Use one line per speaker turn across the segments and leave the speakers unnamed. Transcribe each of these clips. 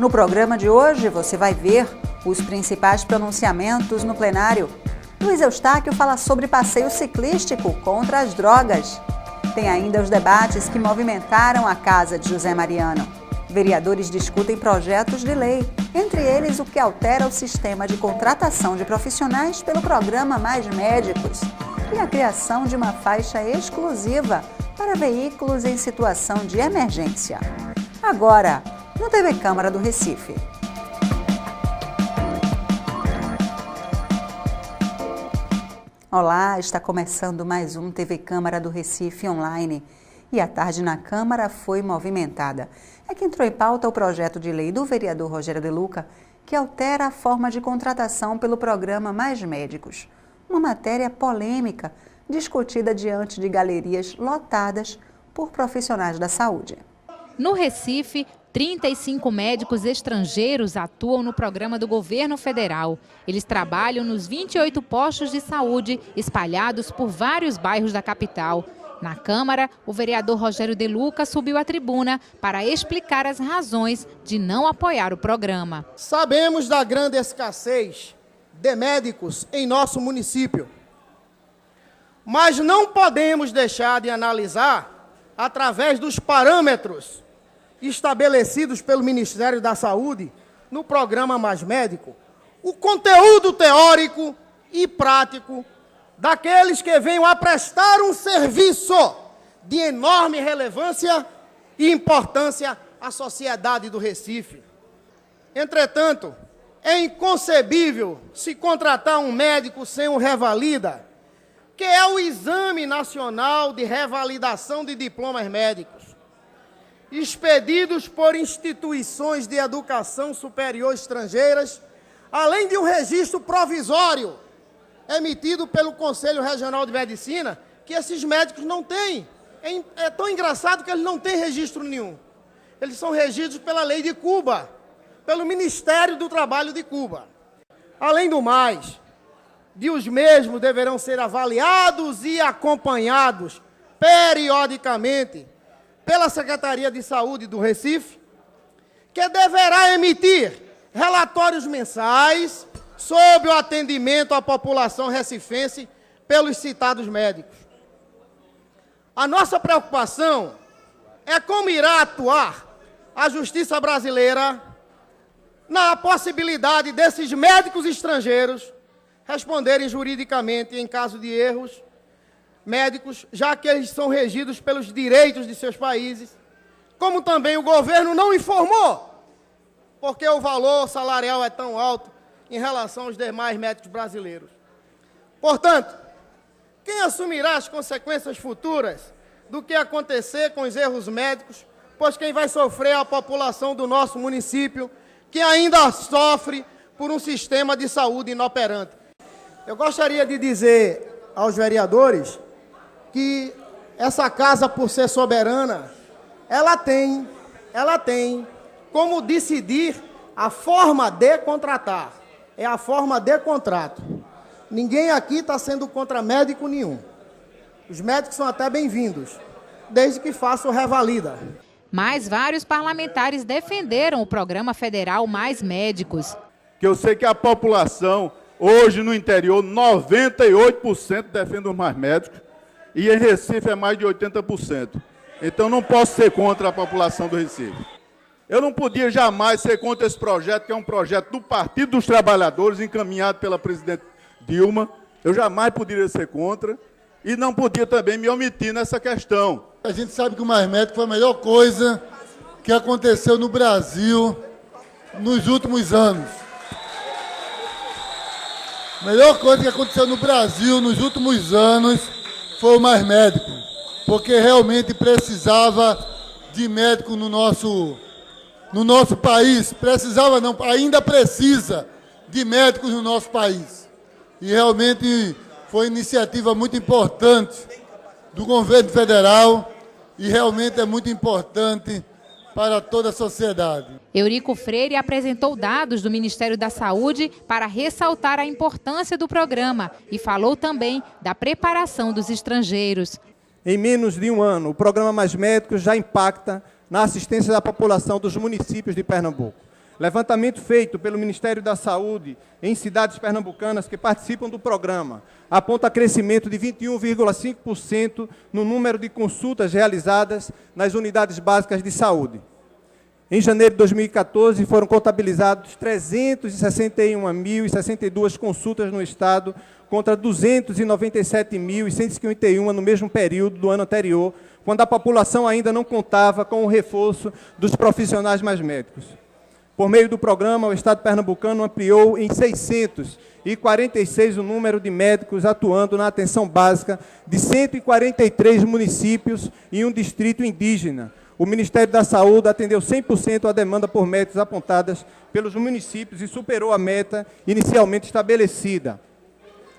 No programa de hoje, você vai ver os principais pronunciamentos no plenário. Luiz Eustáquio fala sobre passeio ciclístico contra as drogas. Tem ainda os debates que movimentaram a casa de José Mariano. Vereadores discutem projetos de lei, entre eles o que altera o sistema de contratação de profissionais pelo programa Mais Médicos e a criação de uma faixa exclusiva para veículos em situação de emergência. Agora, no TV Câmara do Recife. Olá, está começando mais um TV Câmara do Recife online. E a tarde na Câmara foi movimentada. É que entrou em pauta o projeto de lei do vereador Rogério De Luca, que altera a forma de contratação pelo programa Mais Médicos. Uma matéria polêmica, discutida diante de galerias lotadas por profissionais da saúde.
No Recife, 35 médicos estrangeiros atuam no programa do governo federal. Eles trabalham nos 28 postos de saúde espalhados por vários bairros da capital. Na Câmara, o vereador Rogério De Luca subiu à tribuna para explicar as razões de não apoiar o programa.
Sabemos da grande escassez de médicos em nosso município, mas não podemos deixar de analisar, através dos parâmetros estabelecidos pelo Ministério da Saúde no programa Mais Médico, o conteúdo teórico e prático daqueles que venham a prestar um serviço de enorme relevância e importância à sociedade do Recife. Entretanto, é inconcebível se contratar um médico sem o Revalida, que é o Exame Nacional de Revalidação de Diplomas Médicos, expedidos por instituições de educação superior estrangeiras, além de um registro provisório emitido pelo Conselho Regional de Medicina, que esses médicos não têm. É tão engraçado que eles não têm registro nenhum. Eles são regidos pela lei de Cuba, pelo Ministério do Trabalho de Cuba. Além do mais, os mesmos deverão ser avaliados e acompanhados periodicamente pela Secretaria de Saúde do Recife, que deverá emitir relatórios mensais sobre o atendimento à população recifense pelos citados médicos. A nossa preocupação é como irá atuar a Justiça brasileira na possibilidade desses médicos estrangeiros responderem juridicamente em caso de erros médicos, já que eles são regidos pelos direitos de seus países, como também o governo não informou, porque o valor salarial é tão alto em relação aos demais médicos brasileiros. Portanto, quem assumirá as consequências futuras do que acontecer com os erros médicos, pois quem vai sofrer é a população do nosso município, que ainda sofre por um sistema de saúde inoperante. Eu gostaria de dizer aos vereadores que essa casa, por ser soberana, ela tem como decidir a forma de contratar. É a forma de contrato. Ninguém aqui está sendo contra médico nenhum. Os médicos são até bem-vindos, desde que façam o Revalida.
Mas vários parlamentares defenderam o programa federal Mais Médicos.
Que eu sei que a população, hoje no interior, 98% defende os Mais Médicos, e em Recife é mais de 80%. Então não posso ser contra a população do Recife. Eu não podia jamais ser contra esse projeto, que é um projeto do Partido dos Trabalhadores, encaminhado pela presidente Dilma. Eu jamais poderia ser contra e não podia também me omitir nessa questão.
A gente sabe que o Mais Médico foi a melhor coisa que aconteceu no Brasil nos últimos anos. A melhor coisa que aconteceu no Brasil nos últimos anos foi o Mais Médico, porque realmente precisava de médico no nosso país. Precisava não, ainda precisa de médicos no nosso país. E realmente foi uma iniciativa muito importante do governo federal e realmente é muito importante para toda a sociedade.
Eurico Freire apresentou dados do Ministério da Saúde para ressaltar a importância do programa e falou também da preparação dos estrangeiros.
Em menos de um ano, o programa Mais Médicos já impacta na assistência da população dos municípios de Pernambuco. Levantamento feito pelo Ministério da Saúde em cidades pernambucanas que participam do programa aponta crescimento de 21,5% no número de consultas realizadas nas unidades básicas de saúde. Em janeiro de 2014, foram contabilizados 361.062 consultas no Estado, contra 297.151 no mesmo período do ano anterior, quando a população ainda não contava com o reforço dos profissionais mais médicos. Por meio do programa, o Estado pernambucano ampliou em 646 o número de médicos atuando na atenção básica de 143 municípios e um distrito indígena. O Ministério da Saúde atendeu 100% a demanda por médicos apontadas pelos municípios e superou a meta inicialmente estabelecida.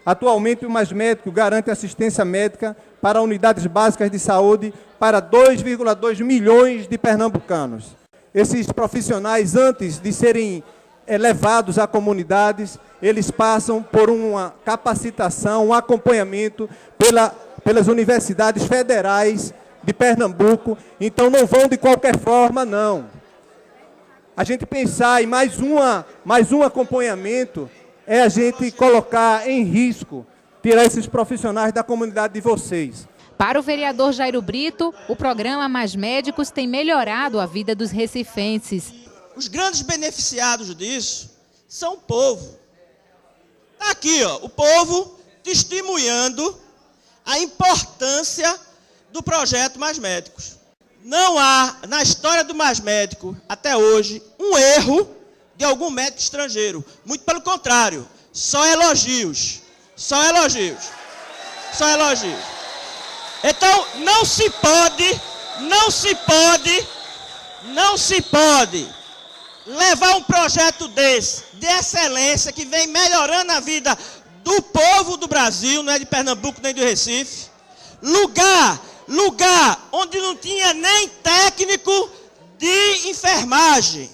Atualmente, o Mais Médico garante assistência médica para unidades básicas de saúde para 2,2 milhões de pernambucanos. Esses profissionais, antes de serem levados a comunidades, eles passam por uma capacitação, um acompanhamento pelas universidades federais de Pernambuco, então não vão de qualquer forma, não. A gente pensar em mais um acompanhamento é a gente colocar em risco, tirar esses profissionais da comunidade de vocês.
Para o vereador Jairo Brito, o programa Mais Médicos tem melhorado a vida dos recifenses.
Os grandes beneficiados disso são o povo. Está aqui, ó, o povo testemunhando a importância do projeto Mais Médicos. Não há, na história do Mais Médico, até hoje, um erro de algum médico estrangeiro. Muito pelo contrário, só elogios. Só elogios. Só elogios. Então, não se pode levar um projeto desse, de excelência, que vem melhorando a vida do povo do Brasil, não é de Pernambuco nem do Recife, lugar onde não tinha nem técnico de enfermagem,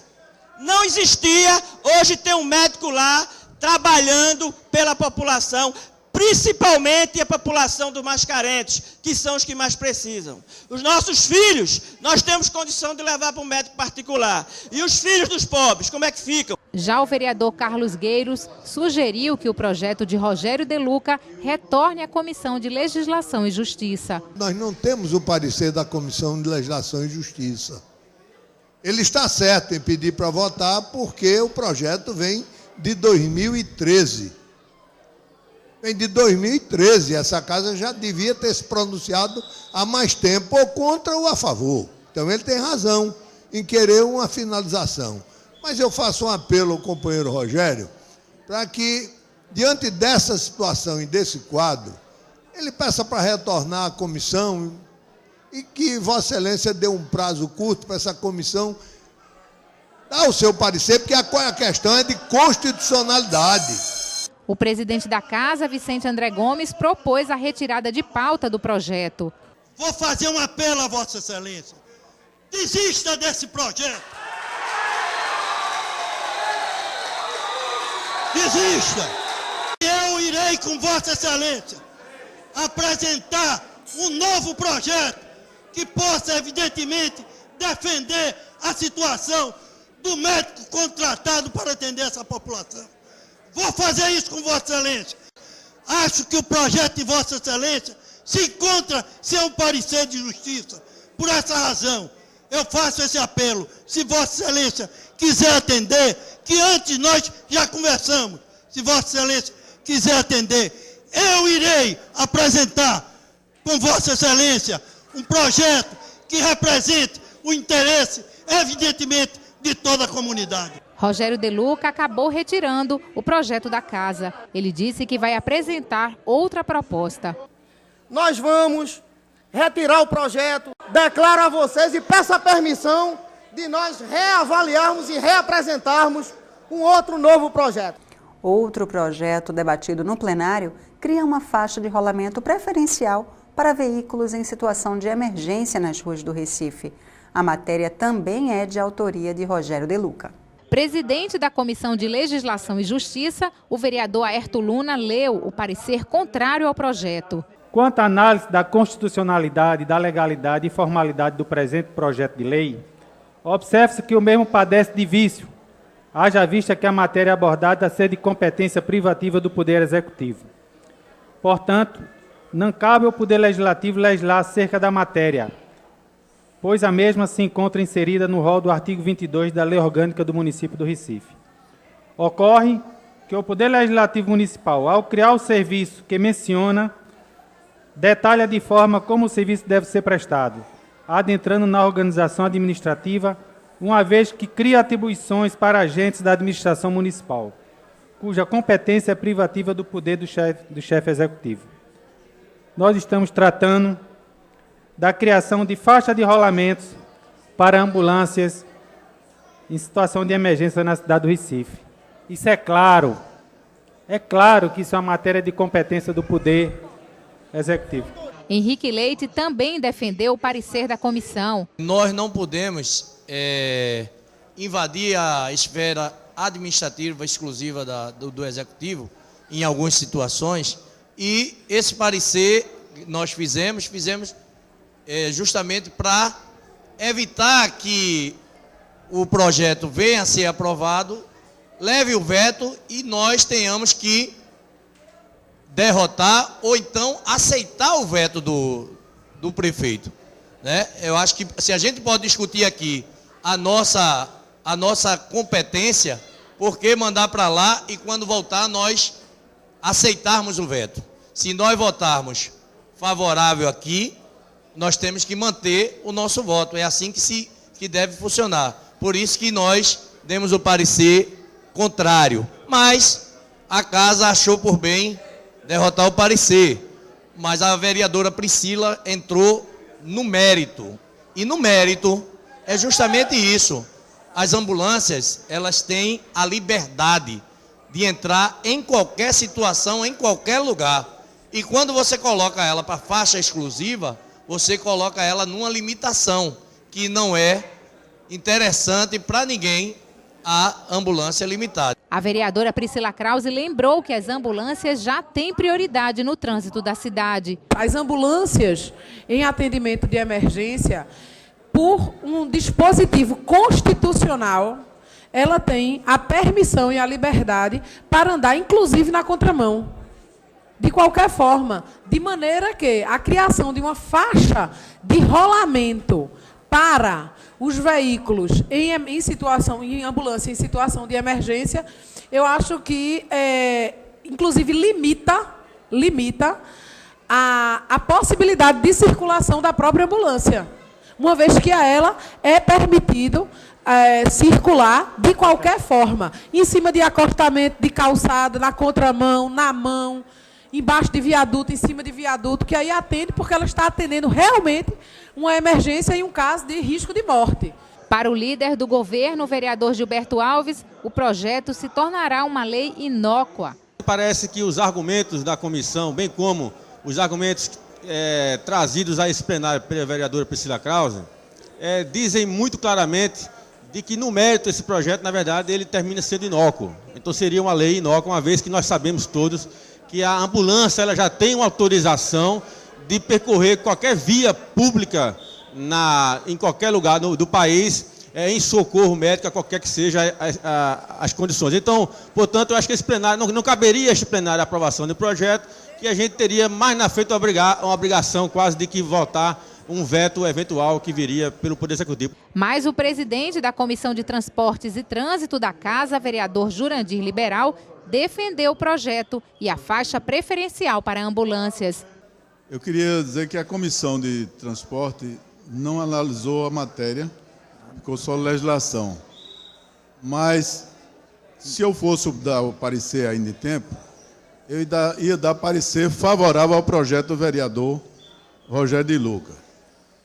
não existia, hoje tem um médico lá trabalhando pela população, principalmente a população dos mais carentes, que são os que mais precisam. Os nossos filhos, nós temos condição de levar para um médico particular. E os filhos dos pobres, como é que ficam?
Já o vereador Carlos Gueiros sugeriu que o projeto de Rogério De Luca retorne à Comissão de Legislação e Justiça.
Nós não temos o parecer da Comissão de Legislação e Justiça. Ele está certo em pedir para votar porque o projeto vem de 2013. Vem de 2013, essa casa já devia ter se pronunciado há mais tempo ou contra ou a favor. Então ele tem razão em querer uma finalização. Mas eu faço um apelo ao companheiro Rogério para que, diante dessa situação e desse quadro, ele peça para retornar à comissão e que Vossa Excelência dê um prazo curto para essa comissão dar o seu parecer, porque a questão é de constitucionalidade.
O presidente da Casa, Vicente André Gomes, propôs a retirada de pauta do projeto.
Vou fazer um apelo a Vossa Excelência. Desista desse projeto. Desista. Eu irei com Vossa Excelência apresentar um novo projeto que possa, evidentemente, defender a situação do médico contratado para atender essa população. Vou fazer isso com Vossa Excelência. Acho que o projeto de Vossa Excelência se encontra sem um parecer de justiça. Por essa razão, eu faço esse apelo. Se Vossa Excelência quiser atender, que antes nós já conversamos, se Vossa Excelência quiser atender, eu irei apresentar com Vossa Excelência um projeto que represente o interesse, evidentemente, de toda a comunidade.
Rogério De Luca acabou retirando o projeto da casa. Ele disse que vai apresentar outra proposta.
Nós vamos retirar o projeto, declaro a vocês e peço a permissão de nós reavaliarmos e reapresentarmos um outro novo projeto.
Outro projeto debatido no plenário cria uma faixa de rolamento preferencial para veículos em situação de emergência nas ruas do Recife. A matéria também é de autoria de Rogério De Luca.
Presidente da Comissão de Legislação e Justiça, o vereador Aerto Luna leu o parecer contrário ao projeto.
Quanto à análise da constitucionalidade, da legalidade e formalidade do presente projeto de lei, observe-se que o mesmo padece de vício, haja vista que a matéria abordada é de competência privativa do Poder Executivo. Portanto, não cabe ao Poder Legislativo legislar acerca da matéria, pois a mesma se encontra inserida no rol do artigo 22 da Lei Orgânica do Município do Recife. Ocorre que o Poder Legislativo Municipal, ao criar o serviço que menciona, detalha de forma como o serviço deve ser prestado, adentrando na organização administrativa, uma vez que cria atribuições para agentes da administração municipal, cuja competência é privativa do poder do chefe executivo. Nós estamos tratando da criação de faixa de rolamentos para ambulâncias em situação de emergência na cidade do Recife. Isso é claro que isso é uma matéria de competência do Poder Executivo.
Henrique Leite também defendeu o parecer da comissão.
Nós não podemos invadir a esfera administrativa exclusiva do Executivo em algumas situações, e esse parecer nós fizemos justamente para evitar que o projeto venha a ser aprovado, leve o veto e nós tenhamos que derrotar ou então aceitar o veto do prefeito, né? Eu acho que se a gente pode discutir aqui a nossa competência, por que mandar para lá e quando voltar nós aceitarmos o veto? Se nós votarmos favorável aqui, nós temos que manter o nosso voto. É assim que deve funcionar. Por isso que nós demos o parecer contrário. Mas a casa achou por bem derrotar o parecer. Mas a vereadora Priscila entrou no mérito. E no mérito é justamente isso. As ambulâncias, elas têm a liberdade de entrar em qualquer situação, em qualquer lugar. E quando você coloca ela para faixa exclusiva, você coloca ela numa limitação, que não é interessante para ninguém a ambulância limitada.
A vereadora Priscila Krause lembrou que as ambulâncias já têm prioridade no trânsito da cidade.
As ambulâncias em atendimento de emergência, por um dispositivo constitucional, ela tem a permissão e a liberdade para andar, inclusive, na contramão. De qualquer forma, de maneira que a criação de uma faixa de rolamento para os veículos em ambulância em situação de emergência, eu acho que, inclusive, limita a possibilidade de circulação da própria ambulância, uma vez que a ela é permitido circular de qualquer forma, em cima de acostamento de calçada, na contramão, na mão, embaixo de viaduto, em cima de viaduto, que aí atende porque ela está atendendo realmente uma emergência e um caso de risco de morte.
Para o líder do governo, o vereador Gilberto Alves, o projeto se tornará uma lei inócua.
Parece que os argumentos da comissão, bem como os argumentos trazidos a esse plenário pela vereadora Priscila Krause, dizem muito claramente de que, no mérito, esse projeto, na verdade, ele termina sendo inócuo. Então, seria uma lei inócua, uma vez que nós sabemos todos que a ambulância ela já tem uma autorização de percorrer qualquer via pública em qualquer lugar do país, em socorro médico, qualquer que seja as condições. Então, portanto, eu acho que esse plenário, não caberia a este plenário a aprovação do projeto, que a gente teria mais na frente uma obrigação quase de que votar um veto eventual que viria pelo Poder Executivo.
Mas o presidente da Comissão de Transportes e Trânsito da Casa, vereador Jurandir Liberal, defendeu o projeto e a faixa preferencial para ambulâncias.
Eu queria dizer que a Comissão de Transporte não analisou a matéria, ficou só legislação. Mas, se eu fosse dar o parecer ainda em tempo, eu ia dar parecer favorável ao projeto do vereador Rogério de Luca.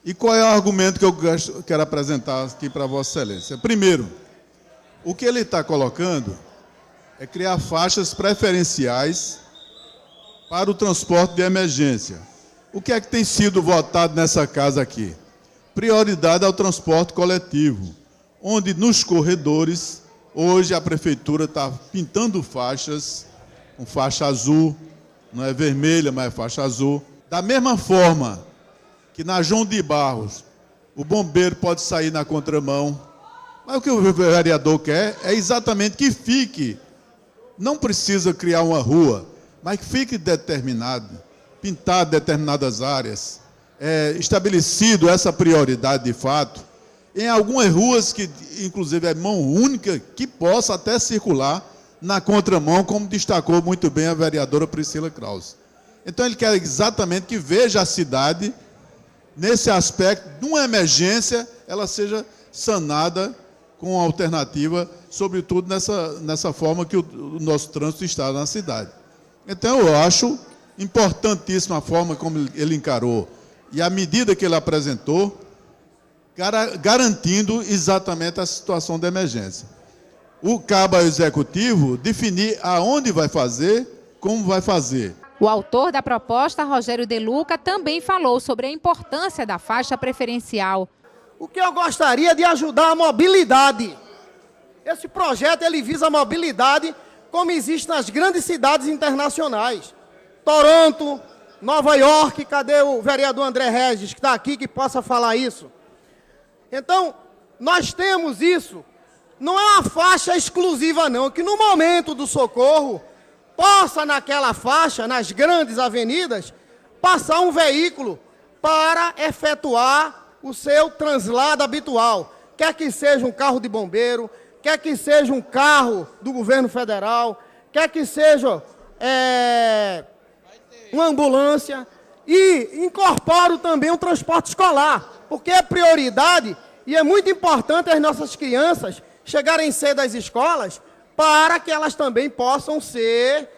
E qual é o argumento que eu quero apresentar aqui para Vossa Excelência? Primeiro, o que ele está colocando é criar faixas preferenciais para o transporte de emergência. O que é que tem sido votado nessa casa aqui? Prioridade ao transporte coletivo, onde nos corredores, hoje a prefeitura está pintando faixas, com faixa azul, não é vermelha, mas é faixa azul. Da mesma forma que na João de Barros, o bombeiro pode sair na contramão, Mas o que o vereador quer é exatamente que fique, não precisa criar uma rua, mas que fique determinado, pintado determinadas áreas, estabelecido essa prioridade de fato, em algumas ruas que, inclusive, é mão única, que possa até circular na contramão, como destacou muito bem a vereadora Priscila Krause. Então, ele quer exatamente que veja a cidade, nesse aspecto, de uma emergência, ela seja sanada com alternativa, sobretudo nessa forma que o nosso trânsito está na cidade. Então, eu acho importantíssima a forma como ele encarou e a medida que ele apresentou, garantindo exatamente a situação de emergência. Cabe ao Executivo definir aonde vai fazer, como vai fazer.
O autor da proposta, Rogério De Luca, também falou sobre a importância da faixa preferencial.
O que eu gostaria de ajudar a mobilidade. Esse projeto ele visa a mobilidade como existe nas grandes cidades internacionais. Toronto, Nova York, cadê o vereador André Regis, que está aqui, que possa falar isso? Então, nós temos isso. Não é uma faixa exclusiva, não, que no momento do socorro, possa naquela faixa, nas grandes avenidas, passar um veículo para efetuar o seu translado habitual. Quer que seja um carro de bombeiro, quer que seja um carro do governo federal, quer que seja uma ambulância, e incorporo também o transporte escolar, porque é prioridade e é muito importante as nossas crianças chegarem cedo às escolas para que elas também possam ser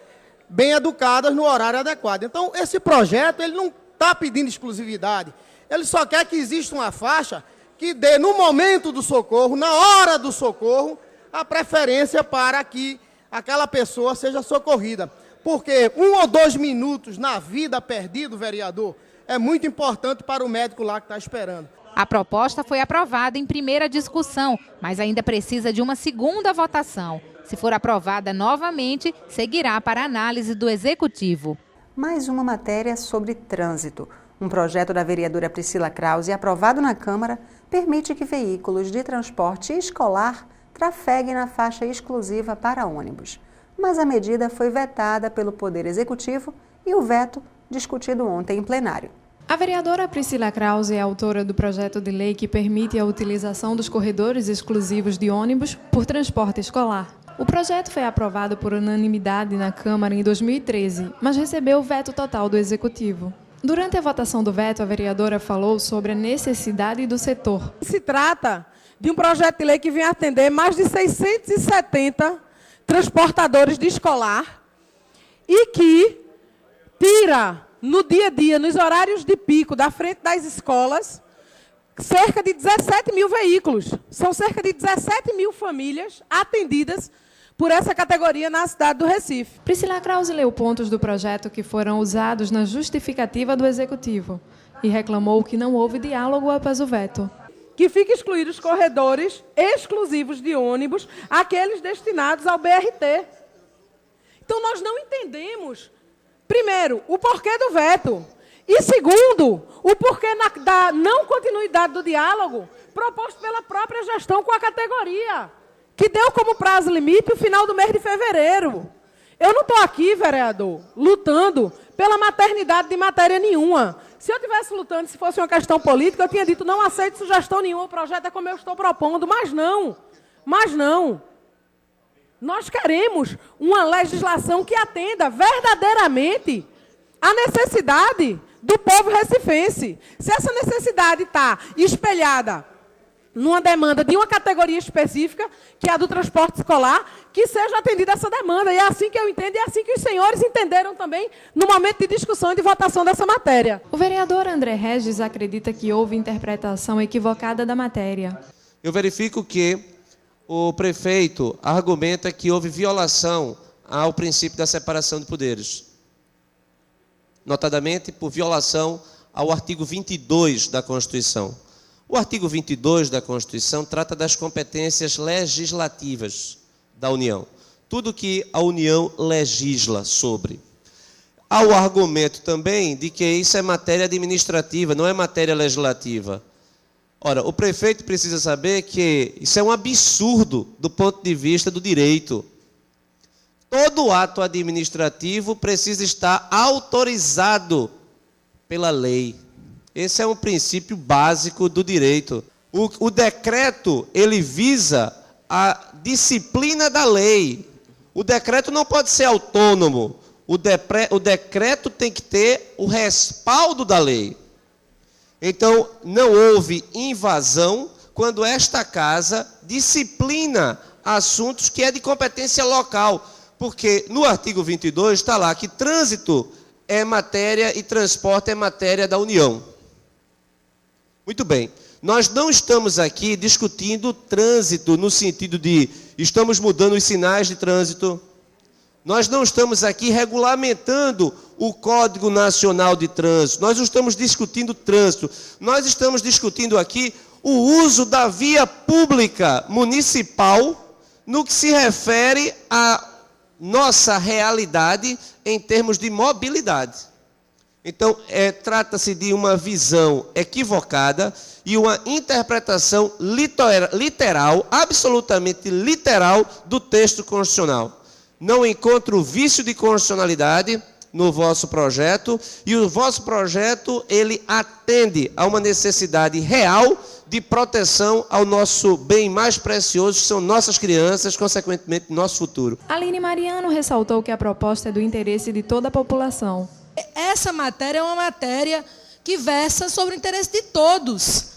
bem educadas no horário adequado. Então, esse projeto ele não está pedindo exclusividade, ele só quer que exista uma faixa que dê, no momento do socorro, na hora do socorro, a preferência para que aquela pessoa seja socorrida. Porque 1 ou 2 minutos na vida perdido, vereador, é muito importante para o médico lá que está esperando.
A proposta foi aprovada em primeira discussão, mas ainda precisa de uma segunda votação. Se for aprovada novamente, seguirá para análise do Executivo.
Mais uma matéria sobre trânsito. Um projeto da vereadora Priscila Krause, aprovado na Câmara, permite que veículos de transporte escolar trafeguem na faixa exclusiva para ônibus. Mas a medida foi vetada pelo Poder Executivo e o veto discutido ontem em plenário.
A vereadora Priscila Krause é autora do projeto de lei que permite a utilização dos corredores exclusivos de ônibus por transporte escolar. O projeto foi aprovado por unanimidade na Câmara em 2013, mas recebeu o veto total do Executivo. Durante a votação do veto, a vereadora falou sobre a necessidade do setor.
Se trata de um projeto de lei que vem atender mais de 670 transportadores de escolar e que tira no dia a dia, nos horários de pico da frente das escolas, cerca de 17 mil veículos. São cerca de 17 mil famílias atendidas por essa categoria na cidade do Recife.
Priscila Krause leu pontos do projeto que foram usados na justificativa do Executivo e reclamou que não houve diálogo após o veto.
Que fica excluído os corredores exclusivos de ônibus, aqueles destinados ao BRT. Então, nós não entendemos, primeiro, o porquê do veto. E, segundo, o porquê da não continuidade do diálogo proposto pela própria gestão com a categoria, que deu como prazo limite o final do mês de fevereiro. Eu não estou aqui, vereador, lutando pela maternidade de matéria nenhuma. Se eu estivesse lutando, se fosse uma questão política, eu tinha dito, não aceito sugestão nenhuma, o projeto é como eu estou propondo, mas não. Nós queremos uma legislação que atenda verdadeiramente à necessidade do povo recifense. Se essa necessidade está espelhada numa demanda de uma categoria específica, que é a do transporte escolar, que seja atendida essa demanda. E é assim que eu entendo, e é assim que os senhores entenderam também no momento de discussão e de votação dessa matéria.
O vereador André Regis acredita que houve interpretação equivocada da matéria.
Eu verifico que o prefeito argumenta que houve violação ao princípio da separação de poderes, notadamente por violação ao artigo 22 da Constituição. O artigo 22 da Constituição trata das competências legislativas da União. Tudo que a União legisla sobre. Há o argumento também de que isso é matéria administrativa, não é matéria legislativa. Ora, o prefeito precisa saber que isso é um absurdo do ponto de vista do direito. Todo ato administrativo precisa estar autorizado pela lei. Esse é um princípio básico do direito. O decreto, ele visa a disciplina da lei. O decreto não pode ser autônomo. O decreto tem que ter o respaldo da lei. Então, não houve invasão quando esta casa disciplina assuntos que é de competência local. Porque no artigo 22 está lá que trânsito é matéria e transporte é matéria da União. Muito bem. Nós não estamos aqui discutindo trânsito no sentido de estamos mudando os sinais de trânsito. Nós não estamos aqui regulamentando o Código Nacional de Trânsito. Nós não estamos discutindo trânsito. Nós estamos discutindo aqui o uso da via pública municipal no que se refere à nossa realidade em termos de mobilidade. Então, trata-se de uma visão equivocada e uma interpretação literal, absolutamente literal, do texto constitucional. Não encontro vício de constitucionalidade no vosso projeto, e o vosso projeto, ele atende a uma necessidade real de proteção ao nosso bem mais precioso, que são nossas crianças, consequentemente, nosso futuro.
Aline Mariano ressaltou que a proposta é do interesse de toda a população.
Essa matéria é uma matéria que versa sobre o interesse de todos.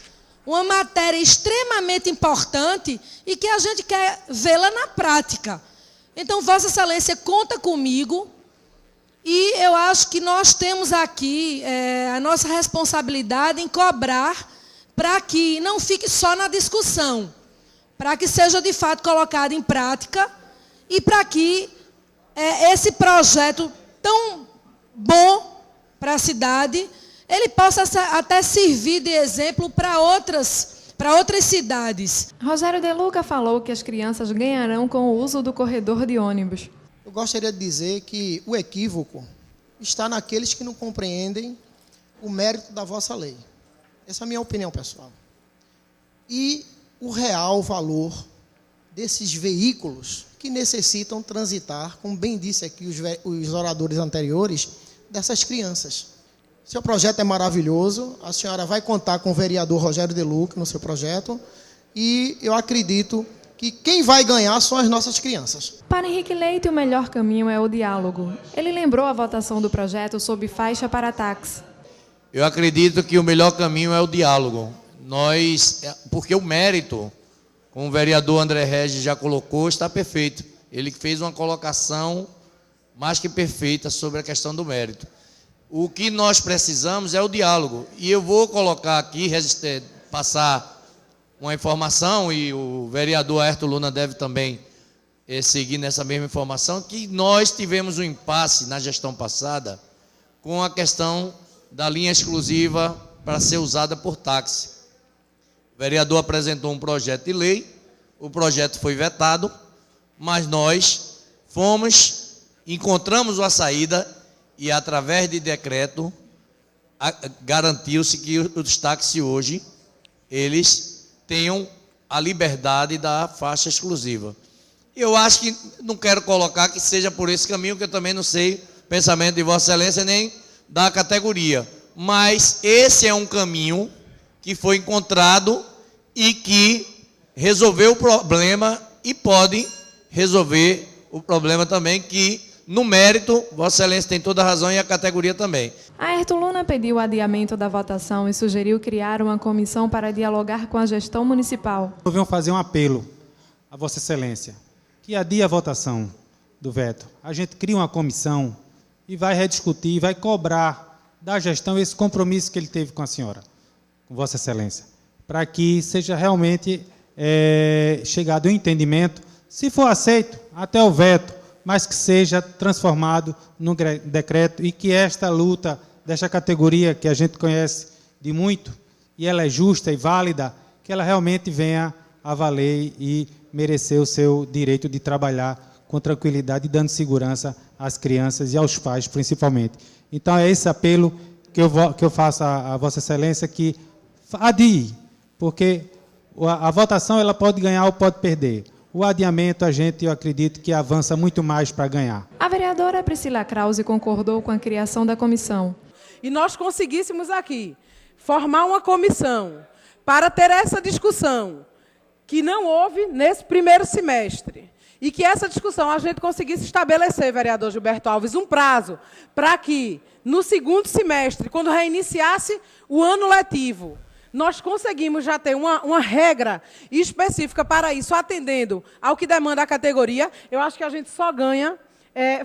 Uma matéria extremamente importante e que a gente quer vê-la na prática. Então, Vossa Excelência conta comigo e eu acho que nós temos aqui a nossa responsabilidade em cobrar para que não fique só na discussão, para que seja de fato colocado em prática e para que esse projeto tão bom para a cidade, ele possa até servir de exemplo para outras cidades.
Rogério De Luca falou que as crianças ganharão com o uso do corredor de ônibus.
Eu gostaria de dizer que o equívoco está naqueles que não compreendem o mérito da vossa lei. Essa é a minha opinião pessoal. E o real valor desses veículos que necessitam transitar, como bem disse aqui os oradores anteriores, dessas crianças. Seu projeto é maravilhoso, a senhora vai contar com o vereador Rogério De Luca no seu projeto, e eu acredito que quem vai ganhar são as nossas crianças.
Para Henrique Leite, o melhor caminho é o diálogo. Ele lembrou a votação do projeto sob faixa para táxi.
Eu acredito que o melhor caminho é o diálogo. Porque o mérito, como o vereador André Regis já colocou, está perfeito. Ele fez uma colocação mais que perfeita sobre a questão do mérito. O que nós precisamos é o diálogo. E eu vou colocar aqui, passar uma informação, e o vereador Ayrton Luna deve também seguir nessa mesma informação, que nós tivemos um impasse na gestão passada com a questão da linha exclusiva para ser usada por táxi. O vereador apresentou um projeto de lei, o projeto foi vetado, mas nós encontramos uma saída e, através de decreto, garantiu-se que os táxis hoje, eles tenham a liberdade da faixa exclusiva. Eu acho que, não quero colocar que seja por esse caminho, que eu também não sei o pensamento de Vossa Excelência nem da categoria, mas esse é um caminho que foi encontrado e que resolveu o problema e pode resolver o problema também, que no mérito, Vossa Excelência tem toda a razão, e a categoria também.
Ayrton Luna pediu o adiamento da votação e sugeriu criar uma comissão para dialogar com a gestão municipal.
Venho fazer um apelo a Vossa Excelência, que adie a votação do veto. A gente cria uma comissão e vai rediscutir, vai cobrar da gestão esse compromisso que ele teve com a senhora, com Vossa Excelência, para que seja realmente chegado um entendimento, se for aceito, até o veto, mas que seja transformado num decreto, e que esta luta desta categoria, que a gente conhece de muito, e ela é justa e válida, que ela realmente venha a valer e merecer o seu direito de trabalhar com tranquilidade e dando segurança às crianças e aos pais, principalmente. Então, é esse apelo que eu faço a Vossa Excelência, que adie porque a votação ela pode ganhar ou pode perder. O adiamento, eu acredito que avança muito mais para ganhar.
A vereadora Priscila Krause concordou com a criação da comissão.
E nós conseguíssemos aqui formar uma comissão para ter essa discussão que não houve nesse primeiro semestre. E que essa discussão a gente conseguisse estabelecer, vereador Gilberto Alves, um prazo para que, no segundo semestre, quando reiniciasse o ano letivo, nós conseguimos já ter uma regra específica para isso, atendendo ao que demanda a categoria. Eu acho que a gente só ganha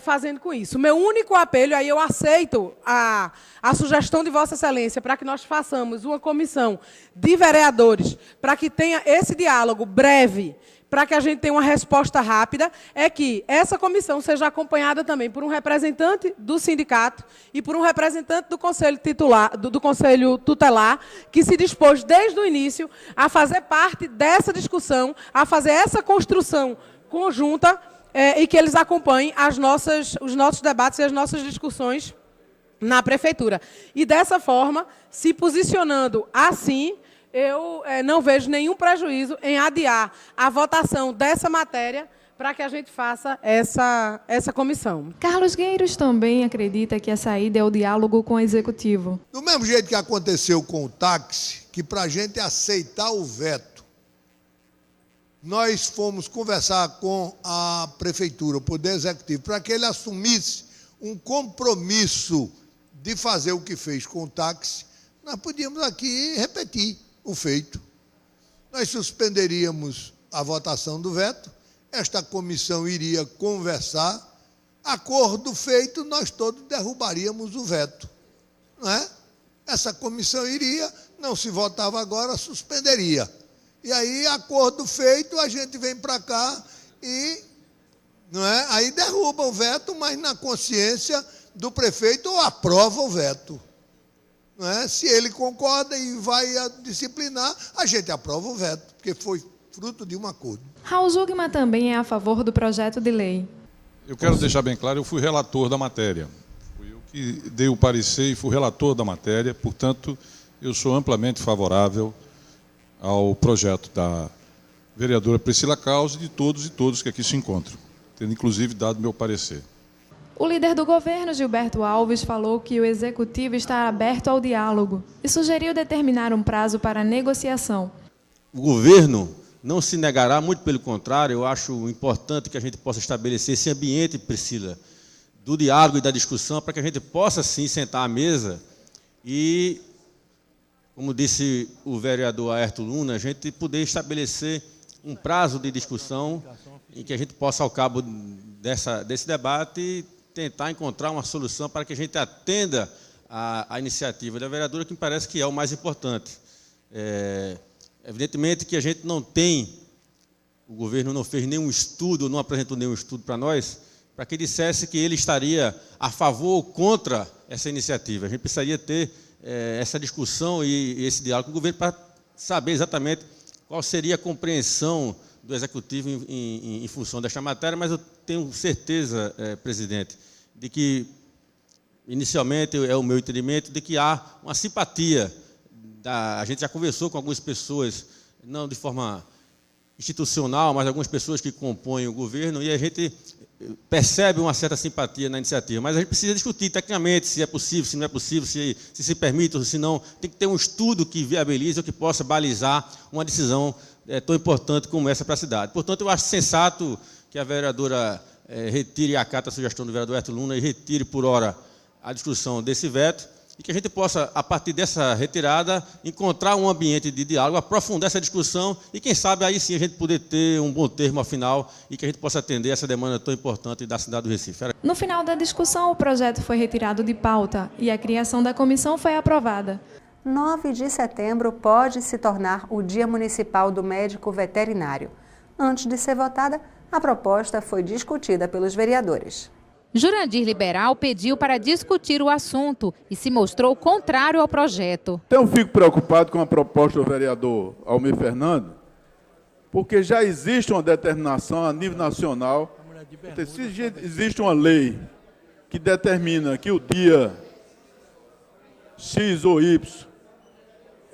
fazendo com isso. O meu único apelo, aí eu aceito a sugestão de Vossa Excelência para que nós façamos uma comissão de vereadores, para que tenha esse diálogo breve, para que a gente tenha uma resposta rápida, é que essa comissão seja acompanhada também por um representante do sindicato e por um representante do Conselho do Conselho Tutelar, que se dispôs desde o início a fazer parte dessa discussão, a fazer essa construção conjunta, e que eles acompanhem os nossos debates e as nossas discussões na Prefeitura. E, dessa forma, se posicionando assim, eu não vejo nenhum prejuízo em adiar a votação dessa matéria para que a gente faça essa comissão.
Carlos Gueiros também acredita que a saída é o diálogo com o Executivo.
Do mesmo jeito que aconteceu com o táxi, que para a gente aceitar o veto, nós fomos conversar com a Prefeitura, o Poder Executivo, para que ele assumisse um compromisso de fazer o que fez com o táxi. Nós podíamos aqui repetir o feito. Nós suspenderíamos a votação do veto, esta comissão iria conversar, acordo feito, nós todos derrubaríamos o veto. Não é? Essa comissão iria, não se votava agora, suspenderia. E aí, acordo feito, a gente vem para cá e, não é? Aí derruba o veto, mas na consciência do prefeito ou aprova o veto. Não é? Se ele concorda e vai disciplinar, a gente aprova o veto, porque foi fruto de um acordo.
Raul Zugman também é a favor do projeto de lei.
Eu quero deixar bem claro, eu fui relator da matéria. Fui eu que dei o parecer e fui relator da matéria, portanto, eu sou amplamente favorável ao projeto da vereadora Priscila Krause e de todos e todas que aqui se encontram, tendo inclusive dado meu parecer.
O líder do governo, Gilberto Alves, falou que o Executivo está aberto ao diálogo e sugeriu determinar um prazo para a negociação.
O governo não se negará, muito pelo contrário, eu acho importante que a gente possa estabelecer esse ambiente, Priscila, do diálogo e da discussão, para que a gente possa, sim, sentar à mesa e, como disse o vereador Aerto Luna, a gente poder estabelecer um prazo de discussão em que a gente possa, ao cabo desse debate, tentar encontrar uma solução para que a gente atenda a iniciativa da vereadora, que me parece que é o mais importante. Evidentemente que a gente não tem, o governo não fez nenhum estudo, não apresentou nenhum estudo para nós, para que dissesse que ele estaria a favor ou contra essa iniciativa. A gente precisaria ter essa discussão e esse diálogo com o governo para saber exatamente qual seria a compreensão do Executivo em função desta matéria, mas eu tenho certeza, presidente, de que, inicialmente, é o meu entendimento, de que há uma simpatia. A gente já conversou com algumas pessoas, não de forma institucional, mas algumas pessoas que compõem o governo, e a gente percebe uma certa simpatia na iniciativa, mas a gente precisa discutir tecnicamente se é possível, se não é possível, se permite ou se não. Tem que ter um estudo que viabilize ou que possa balizar uma decisão tão importante como essa para a cidade. Portanto, eu acho sensato que a vereadora retire e acate a sugestão do vereador Aerto Luna e retire, por hora, a discussão desse veto, e que a gente possa, a partir dessa retirada, encontrar um ambiente de diálogo, aprofundar essa discussão e, quem sabe, aí sim a gente poder ter um bom termo afinal e que a gente possa atender essa demanda tão importante da cidade do Recife.
No final da discussão, o projeto foi retirado de pauta e a criação da comissão foi aprovada.
9 de setembro pode se tornar o Dia Municipal do Médico Veterinário. Antes de ser votada, a proposta foi discutida pelos vereadores.
Jurandir Liberal pediu para discutir o assunto e se mostrou contrário ao projeto.
Então, fico preocupado com a proposta do vereador Almir Fernando, porque já existe uma determinação a nível nacional. Se existe uma lei que determina que o dia X ou Y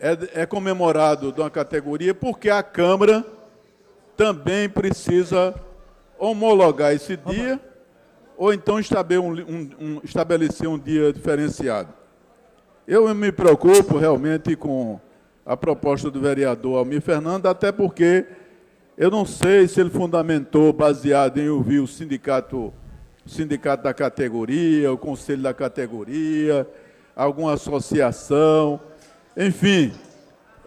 é comemorado de uma categoria porque a Câmara também precisa homologar esse dia ou então estabelecer um dia diferenciado. Eu me preocupo realmente com a proposta do vereador Almir Fernando, até porque eu não sei se ele fundamentou baseado em ouvir o sindicato da categoria, o conselho da categoria, alguma associação, enfim.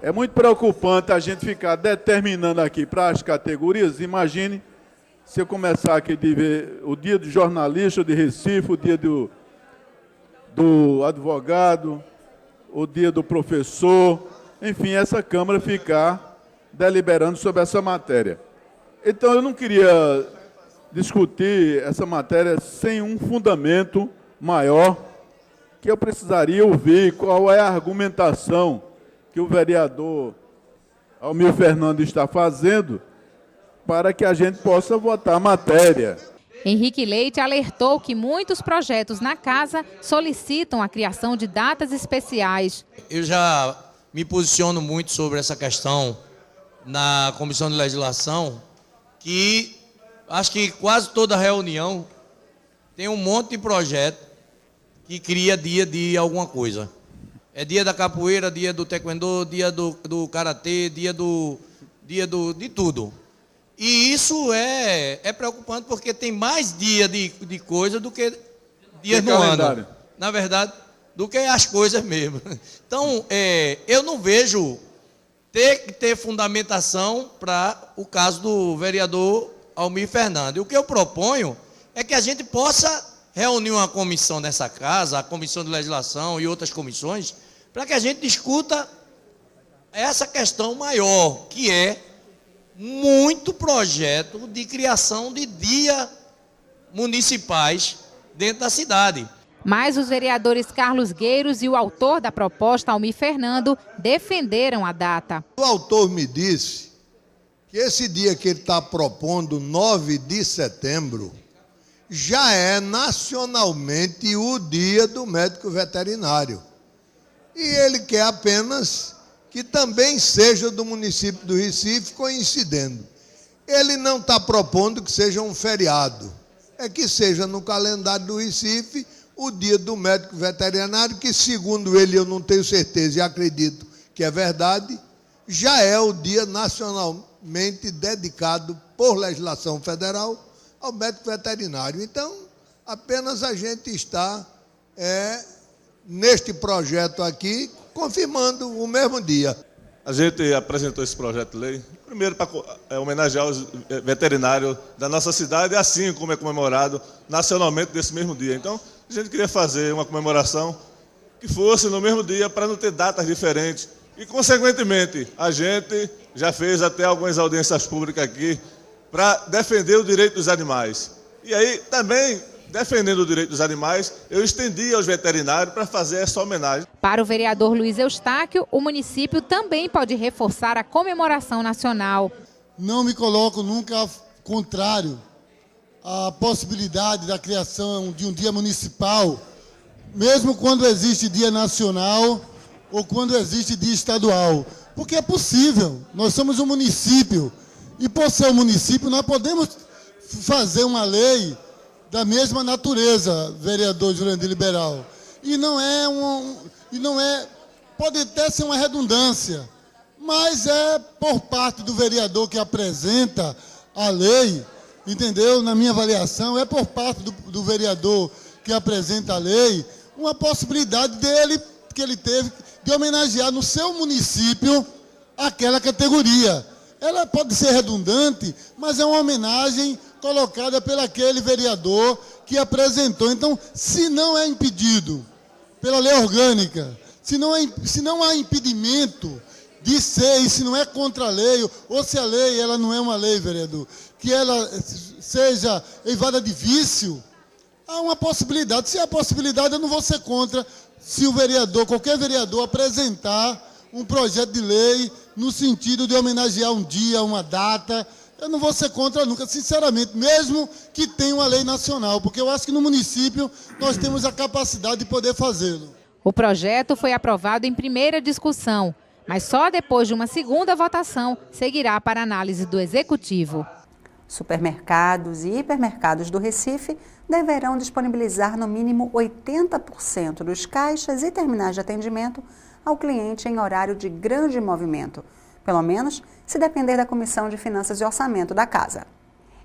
É muito preocupante a gente ficar determinando aqui para as categorias. Imagine se eu começar aqui de ver o dia do jornalista de Recife, o dia do advogado, o dia do professor, enfim, essa Câmara ficar deliberando sobre essa matéria. Então, eu não queria discutir essa matéria sem um fundamento maior, que eu precisaria ouvir qual é a argumentação que o vereador Almir Fernando está fazendo para que a gente possa votar a matéria.
Henrique Leite alertou que muitos projetos na casa solicitam a criação de datas especiais.
Eu já me posiciono muito sobre essa questão na Comissão de Legislação, que acho que quase toda reunião tem um monte de projeto que cria dia de alguma coisa. É dia da capoeira, dia do taekwondo, dia do karatê, dia de tudo. E isso é preocupante porque tem mais dia de coisa do que dias no ano. Na verdade, do que as coisas mesmo. Então, eu não vejo ter que ter fundamentação para o caso do vereador Almir Fernando. E o que eu proponho é que a gente possa reunir uma comissão nessa casa, a Comissão de Legislação e outras comissões, para que a gente discuta essa questão maior, que é muito projeto de criação de dias municipais dentro da cidade.
Mas os vereadores Carlos Gueiros e o autor da proposta, Almir Fernando, defenderam a data.
O autor me disse que esse dia que ele está propondo, 9 de setembro, já é nacionalmente o dia do médico veterinário. E ele quer apenas que também seja do município do Recife, coincidendo. Ele não está propondo que seja um feriado, é que seja no calendário do Recife o dia do médico veterinário, que segundo ele, eu não tenho certeza e acredito que é verdade, já é o dia nacionalmente dedicado por legislação federal ao médico veterinário. Então, apenas a gente está neste projeto aqui, confirmando o mesmo dia.
A gente apresentou esse projeto de lei, primeiro para homenagear os veterinários da nossa cidade, assim como é comemorado nacionalmente desse mesmo dia. Então, a gente queria fazer uma comemoração que fosse no mesmo dia, para não ter datas diferentes. E, consequentemente, a gente já fez até algumas audiências públicas aqui para defender o direito dos animais. E aí, também, defendendo o direito dos animais, eu estendi aos veterinários para fazer essa homenagem.
Para o vereador Luiz Eustáquio, o município também pode reforçar a comemoração nacional.
Não me coloco nunca contrário à possibilidade da criação de um dia municipal, mesmo quando existe dia nacional ou quando existe dia estadual. Porque é possível, nós somos um município, e por ser um município nós podemos fazer uma lei da mesma natureza, vereador Jurandir Liberal. E não é, pode até ser uma redundância, mas é por parte do vereador que apresenta a lei, entendeu? Na minha avaliação, é por parte do vereador que apresenta a lei, uma possibilidade dele, que ele teve, de homenagear no seu município aquela categoria. Ela pode ser redundante, mas é uma homenagem colocada pelo aquele vereador que apresentou. Então, se não é impedido pela lei orgânica, se não há impedimento de ser, e se não é contra a lei, ou se a lei ela não é uma lei, vereador, que ela seja eivada de vício, há uma possibilidade. Se há possibilidade, eu não vou ser contra se o vereador, qualquer vereador, apresentar um projeto de lei no sentido de homenagear um dia, uma data. Eu não vou ser contra nunca, sinceramente, mesmo que tenha uma lei nacional, porque eu acho que no município nós temos a capacidade de poder fazê-lo.
O projeto foi aprovado em primeira discussão. mas só depois de uma segunda votação seguirá para análise do Executivo.
Supermercados e hipermercados do Recife deverão disponibilizar no mínimo 80% dos caixas e terminais de atendimento ao cliente em horário de grande movimento, pelo menos se depender da Comissão de Finanças e Orçamento da Casa.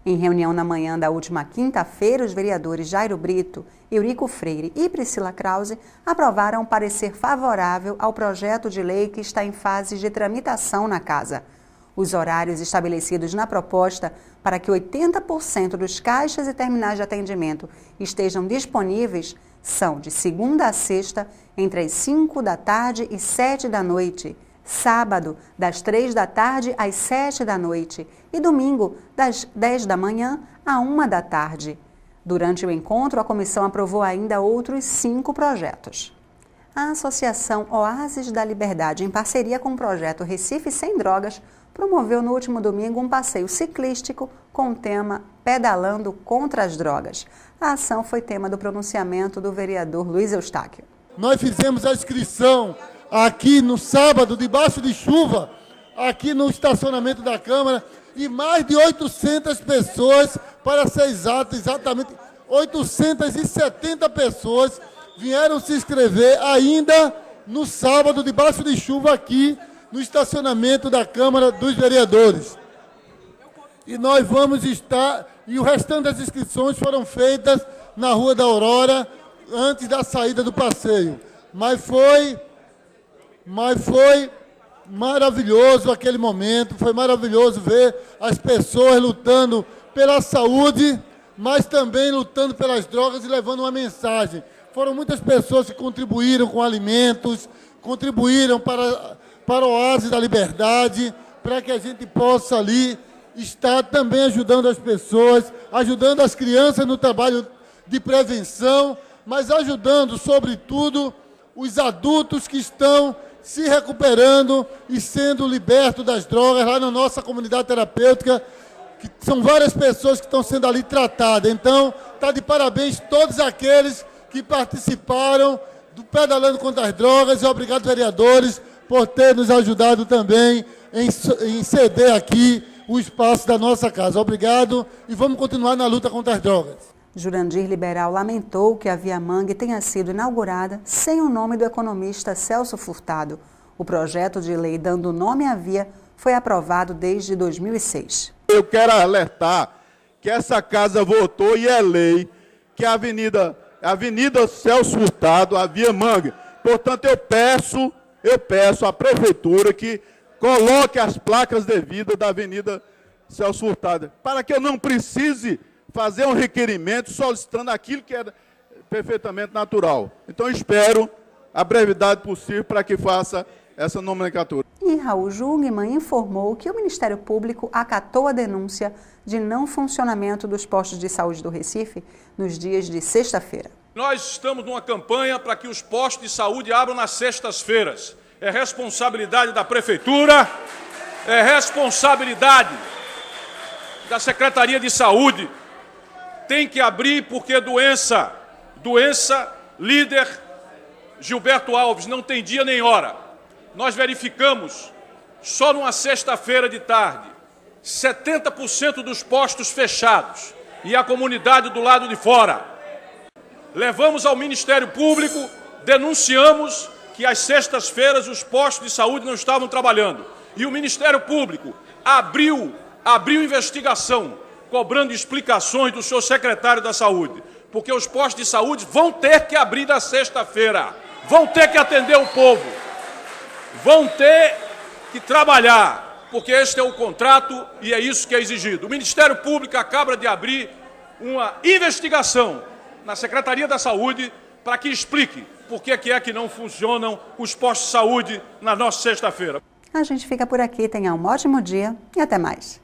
Em reunião na manhã da última quinta-feira, os vereadores Jairo Brito, Eurico Freire e Priscila Krause aprovaram um parecer favorável ao projeto de lei que está em fase de tramitação na Casa. Os horários estabelecidos na proposta para que 80% dos caixas e terminais de atendimento estejam disponíveis são de segunda a sexta, entre as 5 da tarde e 7 da noite, sábado, das 3 da tarde às 7 da noite e domingo, das 10 da manhã à 1 da tarde. Durante o encontro, a comissão aprovou ainda outros 5 projetos. A Associação Oásis da Liberdade, em parceria com o projeto Recife Sem Drogas, promoveu no último domingo um passeio ciclístico com o tema Pedalando contra as Drogas. A ação foi tema do pronunciamento do vereador Luiz Eustáquio.
Nós fizemos a inscrição aqui no sábado, debaixo de chuva, aqui no estacionamento da Câmara, e mais de 800 pessoas, para ser exato, exatamente 870 pessoas vieram se inscrever ainda no sábado, debaixo de chuva, aqui no estacionamento da Câmara dos Vereadores. E nós vamos estar, e o restante das inscrições foram feitas na Rua da Aurora, antes da saída do passeio. Mas foi maravilhoso aquele momento, foi maravilhoso ver as pessoas lutando pela saúde, mas também lutando pelas drogas e levando uma mensagem. Foram muitas pessoas que contribuíram com alimentos, contribuíram para o Oásis da Liberdade, para que a gente possa ali estar também ajudando as pessoas, ajudando as crianças no trabalho de prevenção, mas ajudando, sobretudo, os adultos que estão se recuperando e sendo libertos das drogas lá na nossa comunidade terapêutica, que são várias pessoas que estão sendo ali tratadas. Então, está de parabéns todos aqueles que participaram do Pedalando contra as Drogas, e obrigado, vereadores, por ter nos ajudado também em ceder aqui o espaço da nossa casa. Obrigado e vamos continuar na luta contra as drogas.
Jurandir Liberal lamentou que a Via Mangue tenha sido inaugurada sem o nome do economista Celso Furtado. O projeto de lei dando nome à via foi aprovado desde 2006.
Eu quero alertar que essa casa votou e é lei que a Avenida Celso Furtado, a Via Mangue. Portanto, eu peço à Prefeitura que coloque as placas devidas da Avenida Celso Furtado, para que eu não precise fazer um requerimento solicitando aquilo que é perfeitamente natural. Então, espero a brevidade possível para que faça essa nomenclatura.
E Raul Jungmann informou que o Ministério Público acatou a denúncia de não funcionamento dos postos de saúde do Recife nos dias de sexta-feira.
Nós estamos numa campanha para que os postos de saúde abram nas sextas-feiras. É responsabilidade da Prefeitura, é responsabilidade da Secretaria de Saúde. Tem que abrir porque doença líder Gilberto Alves não tem dia nem hora. Nós verificamos, só numa sexta-feira de tarde, 70% dos postos fechados e a comunidade do lado de fora. Levamos ao Ministério Público, denunciamos que às sextas-feiras os postos de saúde não estavam trabalhando. E o Ministério Público abriu investigação, cobrando explicações do seu secretário da Saúde, porque os postos de saúde vão ter que abrir na sexta-feira, vão ter que atender o povo, vão ter que trabalhar, porque este é o contrato e é isso que é exigido. O Ministério Público acaba de abrir uma investigação na Secretaria da Saúde para que explique por que é que não funcionam os postos de saúde na nossa sexta-feira.
A gente fica por aqui, tenha um ótimo dia e até mais.